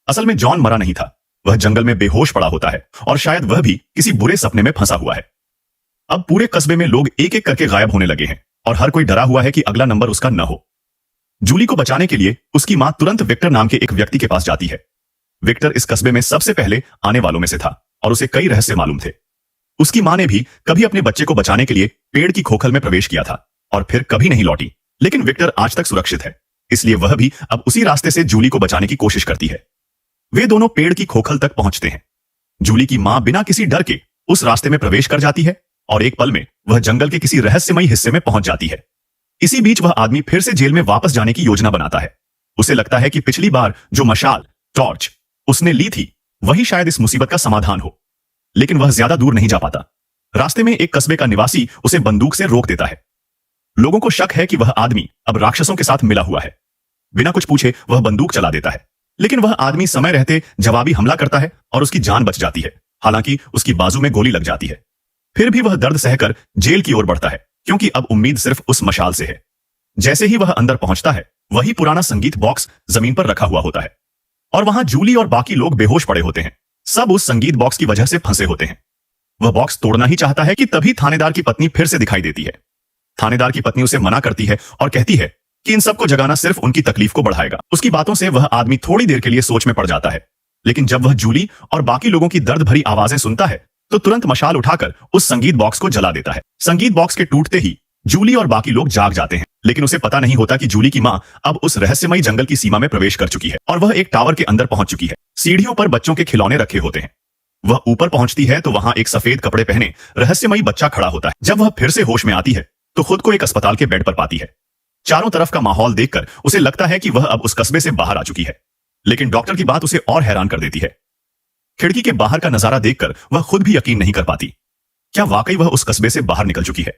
असल में जॉन मरा नहीं था। वह जंगल में बेहोश पड़ा होता है और शायद वह भी किसी बुरे सपने में फंसा हुआ है। अब पूरे कस्बे में लोग एक एक करके गायब होने लगे हैं और हर कोई डरा हुआ है कि अगला नंबर उसका न हो। जूली को बचाने के लिए उसकी मां तुरंत विक्टर नाम के एक व्यक्ति के पास जाती है। विक्टर इस कस्बे में सबसे पहले आने वालों में से था और उसे कई रहस्य मालूम थे। उसकी मां ने भी कभी अपने बच्चे को बचाने के लिए पेड़ की खोखल में प्रवेश किया था और फिर कभी नहीं लौटी, लेकिन विक्टर आज तक सुरक्षित है, इसलिए वह भी अब उसी रास्ते से जूली को बचाने की कोशिश करती है। वे दोनों पेड़ की खोखल तक पहुंचते हैं। जूली की मां बिना किसी डर के उस रास्ते में प्रवेश कर जाती है और एक पल में वह जंगल के किसी रहस्यमयी हिस्से में पहुंच जाती है। इसी बीच वह आदमी फिर से जेल में वापस जाने की योजना बनाता है। उसे लगता है कि पिछली बार जो मशाल टॉर्च उसने ली थी वही शायद इस मुसीबत का समाधान हो, लेकिन वह ज्यादा दूर नहीं जा पाता। रास्ते में एक कस्बे का निवासी उसे बंदूक से रोक देता है। लोगों को शक है कि वह आदमी अब राक्षसों के साथ मिला हुआ है। बिना कुछ पूछे वह बंदूक चला देता है, लेकिन वह आदमी समय रहते जवाबी हमला करता है और उसकी जान बच जाती है, हालांकि उसकी बाजू में गोली लग जाती है। फिर भी वह दर्द सहकर जेल की ओर बढ़ता है, क्योंकि अब उम्मीद सिर्फ उस मशाल से है। जैसे ही वह अंदर पहुंचता है, वही पुराना संगीत बॉक्स जमीन पर रखा हुआ होता है और वहां जूली और बाकी लोग बेहोश पड़े होते हैं। सब उस संगीत बॉक्स की वजह से फंसे होते हैं। वह बॉक्स तोड़ना ही चाहता है कि तभी थानेदार की पत्नी फिर से दिखाई देती है। थानेदार की पत्नी उसे मना करती है और कहती है कि इन सबको जगाना सिर्फ उनकी तकलीफ को बढ़ाएगा। उसकी बातों से वह आदमी थोड़ी देर के लिए सोच में पड़ जाता है, लेकिन जब वह जूली और बाकी लोगों की दर्द भरी आवाजें सुनता है तो तुरंत मशाल उठाकर उस संगीत बॉक्स को जला देता है। संगीत बॉक्स के टूटते ही जूली और बाकी लोग जाग जाते हैं, लेकिन उसे पता नहीं होता कि जूली की मां अब उस रहस्यमयी जंगल की सीमा में प्रवेश कर चुकी है और वह एक टावर के अंदर पहुंच चुकी है। सीढ़ियों पर बच्चों के खिलौने रखे होते हैं। वह ऊपर पहुंचती है तो वहां एक सफेद कपड़े पहने रहस्यमयी बच्चा खड़ा होता है। जब वह फिर से होश में आती है तो खुद को एक अस्पताल के बेड पर पाती है। चारों तरफ का माहौल देखकर उसे लगता है कि वह अब उस कस्बे से बाहर आ चुकी है, लेकिन डॉक्टर की बात उसे और हैरान कर देती है। खिड़की के बाहर का नजारा देखकर वह खुद भी यकीन नहीं कर पाती। क्या वाकई वह उस कस्बे से बाहर निकल चुकी है?